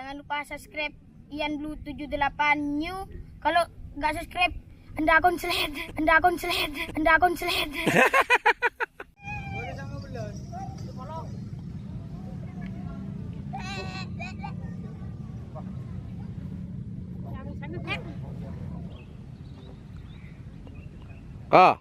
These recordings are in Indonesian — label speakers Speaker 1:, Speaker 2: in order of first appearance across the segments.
Speaker 1: Jangan lupa subscribe Ian Blue 78 New. Kalau nggak subscribe, Anda konslet.
Speaker 2: Ah.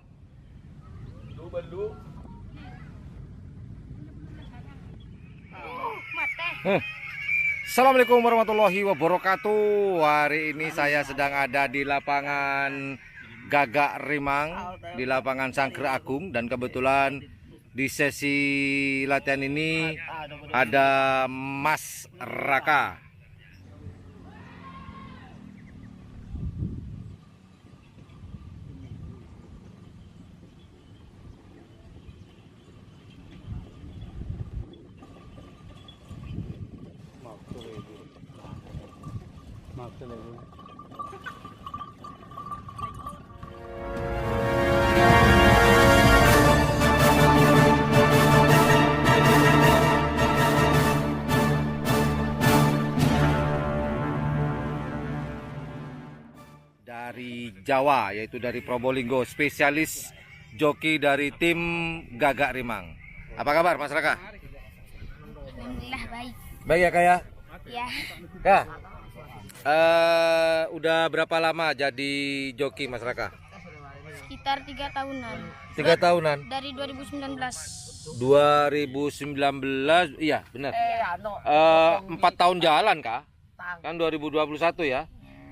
Speaker 2: Assalamualaikum warahmatullahi wabarakatuh. Hari ini saya sedang ada di lapangan Gagak Rimang, di lapangan Sangger Agung, dan kebetulan di sesi latihan ini ada Mas Raka. Dari Jawa, yaitu dari Probolinggo, spesialis joki dari tim Gagak Rimang. Apa kabar Mas Raka?
Speaker 1: Alhamdulillah baik.
Speaker 2: Baik ya Kak ya?
Speaker 1: Ya,
Speaker 2: Kak, udah berapa lama jadi joki Mas Raka?
Speaker 1: sekitar 3 tahunan.
Speaker 2: 3 tahunan?
Speaker 1: Dari 2019.
Speaker 2: 2019, iya benar. 4 tahun jalan Kak? Kan 2021 ya?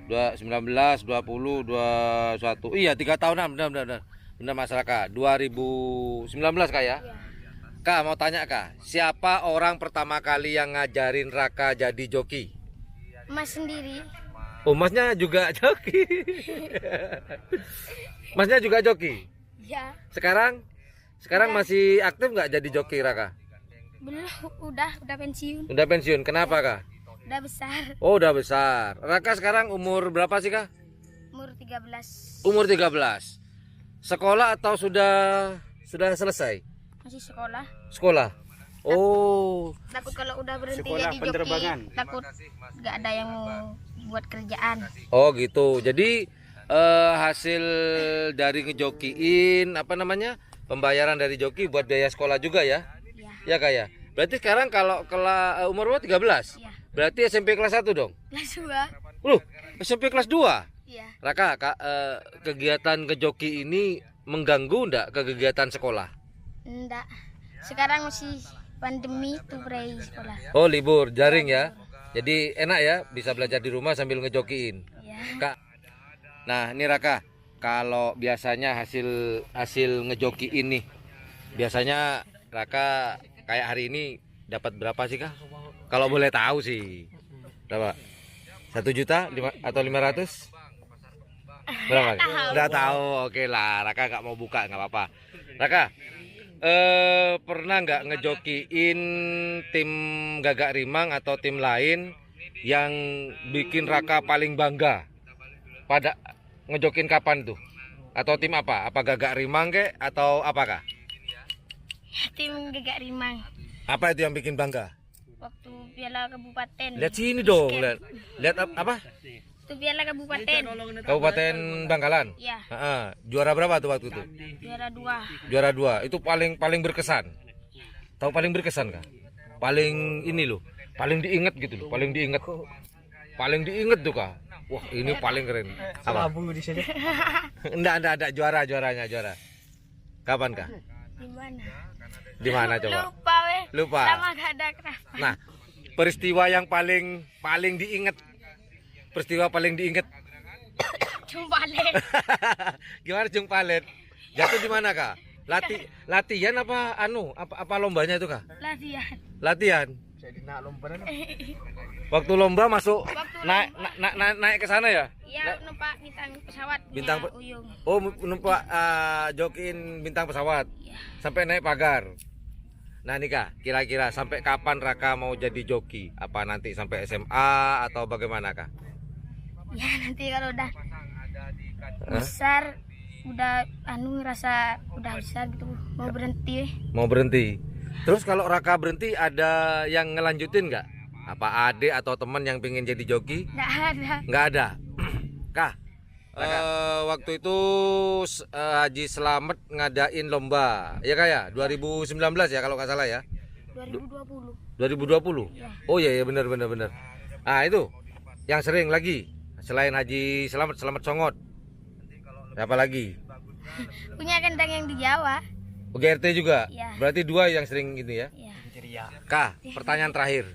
Speaker 2: 19, 20, 21. Iya 3 tahunan, benar Mas Raka. 2019 Kak ya? Kak, mau tanya Kak, siapa orang pertama kali yang ngajarin Raka jadi joki?
Speaker 1: Mas sendiri.
Speaker 2: Oh, Masnya juga joki. Masnya juga joki.
Speaker 1: Ya,
Speaker 2: Sekarang masih aktif nggak jadi joki Raka?
Speaker 1: belum, udah pensiun.
Speaker 2: Udah pensiun. Kenapa Kak?
Speaker 1: Udah besar.
Speaker 2: Oh, udah besar. Raka sekarang umur berapa sih Kak?
Speaker 1: Umur 13.
Speaker 2: Umur 13. Sekolah atau sudah selesai?
Speaker 1: Masih sekolah.
Speaker 2: Sekolah. Oh,
Speaker 1: Takut kalau udah berhenti
Speaker 3: Sekolah
Speaker 1: jadi
Speaker 3: penerbangan.
Speaker 1: joki, takut nggak ada yang buat kerjaan.
Speaker 2: oh gitu. Jadi hasil dari ngejokiin apa namanya? Pembayaran dari joki buat biaya sekolah juga ya?
Speaker 1: Ya,
Speaker 2: Ya Kak ya. Berarti sekarang kalau umur lo 13.
Speaker 1: ya.
Speaker 2: Berarti SMP kelas 1 dong?
Speaker 1: Kelas 2.
Speaker 2: Loh, SMP kelas 2.
Speaker 1: Ya,
Speaker 2: Raka, kegiatan ngejoki ini mengganggu enggak ke kegiatan sekolah?
Speaker 1: enggak. Sekarang masih pandemi tuh sekolah.
Speaker 2: Oh, libur, daring ya. Jadi enak ya, bisa belajar di rumah sambil ngejokiin.
Speaker 1: Ya.
Speaker 2: Kak. Nah, ini Raka, kalau biasanya hasil ngejoki ini, biasanya Raka kayak hari ini dapat berapa sih Kak? Kalau boleh tahu sih. Berapa? 1 juta atau 500? Berapa? Udah tahu. Oke lah, Raka nggak mau buka, nggak apa-apa. Raka, pernah nggak ngejokiin tim Gagak Rimang atau tim lain yang bikin Raka paling bangga? Pada ngejokin kapan tuh? Atau tim apa? Apa Gagak Rimang kek atau apakah?
Speaker 1: Tim Gagak Rimang
Speaker 2: Apa itu yang bikin bangga?
Speaker 1: waktu Piala Kabupaten.
Speaker 2: Lihat sini dong, lihat apa?
Speaker 1: Itu Piala Kabupaten.
Speaker 2: Kabupaten Bangkalan.
Speaker 1: Ya,
Speaker 2: Juara berapa tuh waktu itu?
Speaker 1: juara 2.
Speaker 2: Juara 2. Itu paling berkesan. Tahu paling berkesan Kak? Paling ini loh, paling diinget gitu loh, paling diinget. Paling diinget tuh Kak. Wah, ini paling keren. Apa?
Speaker 3: di sini.
Speaker 2: Enggak juara. Kapan Kak?
Speaker 1: Di mana?
Speaker 2: Di mana coba?
Speaker 1: Lupa weh.
Speaker 2: Lupa.
Speaker 1: Sama gak ada kenapa.
Speaker 2: Nah, peristiwa yang paling diinget. Peristiwa paling diinget.
Speaker 1: Jumpalet.
Speaker 2: Gimana Jumpalet? Jatuh di mana Kak? Latihan apa apa lombanya itu Kak?
Speaker 1: Latihan.
Speaker 2: Latihan. Waktu lomba masuk naik ke sana ya?
Speaker 1: Iya, numpak bintang pesawat.
Speaker 2: Bintang
Speaker 1: Uyung.
Speaker 2: Oh, numpak jokin bintang pesawat.
Speaker 1: Iya.
Speaker 2: Sampai naik pagar. Nah nih Kak, kira-kira sampai kapan Raka mau jadi joki? Apa nanti sampai SMA atau bagaimana Kak?
Speaker 1: Ya nanti kalau udah besar, udah ngerasa udah besar gitu, mau berhenti.
Speaker 2: Mau berhenti. Terus kalau Raka berhenti ada yang ngelanjutin nggak? Apa adik atau teman yang pengen jadi joki?
Speaker 1: Nggak ada.
Speaker 2: Nggak ada. Kah? Waktu itu Haji Slamet ngadain lomba, ya Kak ya? 2019 ya kalau nggak salah ya?
Speaker 1: 2020.
Speaker 2: 2020?
Speaker 1: Ya.
Speaker 2: Oh iya benar. Nah itu yang sering lagi selain Haji Slamet Songot, siapa lagi?
Speaker 1: Punya kandang yang di Jawa.
Speaker 2: GRT juga?
Speaker 1: Ya.
Speaker 2: Berarti 2 yang sering gitu ya?
Speaker 1: Ya.
Speaker 2: Kak, pertanyaan terakhir.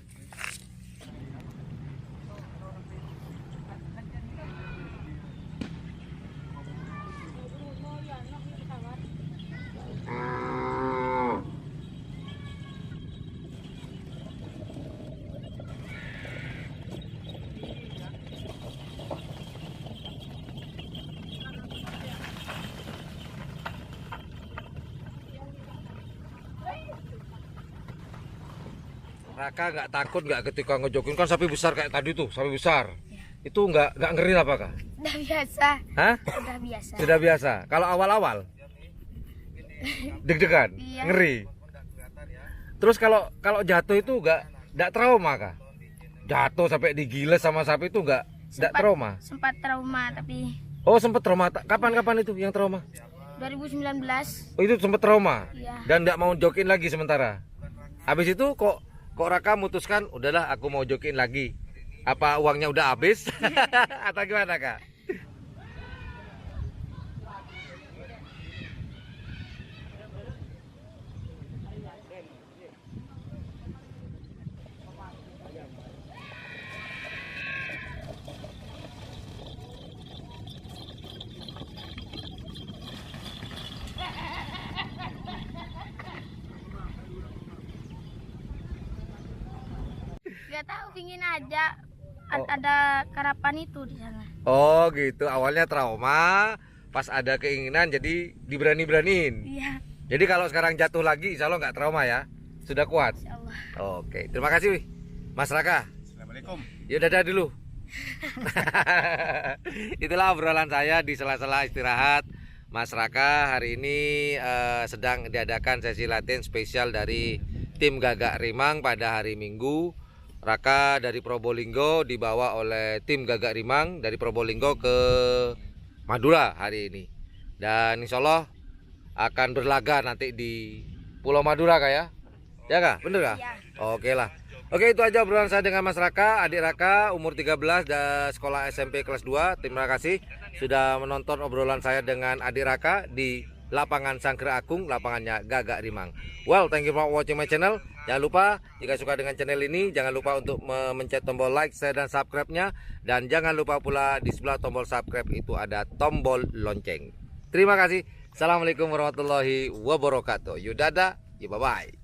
Speaker 2: Raka nggak takut nggak ketika ngejokin kan sapi besar kayak tadi tuh, sapi besar. Itu nggak ngeri apa Kak?
Speaker 1: Udah biasa.
Speaker 2: Hah?
Speaker 1: Udah biasa.
Speaker 2: Sudah biasa. Kalau awal-awal deg-degan,
Speaker 1: Iya.
Speaker 2: ngeri. Terus kalau jatuh itu nggak trauma Kak? Jatuh sampai digiles sama sapi itu nggak trauma?
Speaker 1: Sempat trauma tapi
Speaker 2: Oh sempat trauma. Kapan itu yang trauma?
Speaker 1: 2019.
Speaker 2: Oh itu sempat trauma.
Speaker 1: Iya.
Speaker 2: Dan nggak mau jokin lagi sementara. Habis itu kok Raka memutuskan udahlah aku mau jokin lagi. Apa uangnya udah habis? Atau gimana Kak?
Speaker 1: Gak tahu, pingin aja.
Speaker 2: Oh.
Speaker 1: Ada karapan itu di sana.
Speaker 2: Oh gitu, awalnya trauma, pas ada keinginan jadi diberani-beraniin.
Speaker 1: Iya,
Speaker 2: Jadi kalau sekarang jatuh lagi, insya Allah nggak trauma ya, sudah kuat.
Speaker 1: insya Allah.
Speaker 2: Oke, terima kasih Mas Raka.
Speaker 3: Assalamualaikum.
Speaker 2: Ya dadah dulu. Itulah obrolan saya di sela-sela istirahat. Mas Raka hari ini sedang diadakan sesi latihan spesial dari tim Gagak Rimang pada hari Minggu. Raka dari Probolinggo dibawa oleh tim Gagak Rimang dari Probolinggo ke Madura hari ini. Dan insya Allah akan berlaga nanti di Pulau Madura Kak ya? Ya Kak? Bener Kak?
Speaker 1: Iya.
Speaker 2: Oke lah. Oke itu aja obrolan saya dengan Mas Raka, adik Raka umur 13 dan sekolah SMP kelas 2. Terima kasih sudah menonton obrolan saya dengan adik Raka di lapangan Sangkre Agung, lapangannya Gagak Rimang. Well, thank you for watching my channel. Jangan lupa jika suka dengan channel ini, jangan lupa untuk memencet tombol like, share, dan subscribe-nya. Dan jangan lupa pula di sebelah tombol subscribe itu ada tombol lonceng. Terima kasih. Assalamualaikum warahmatullahi wabarakatuh. Yudada, bye-bye.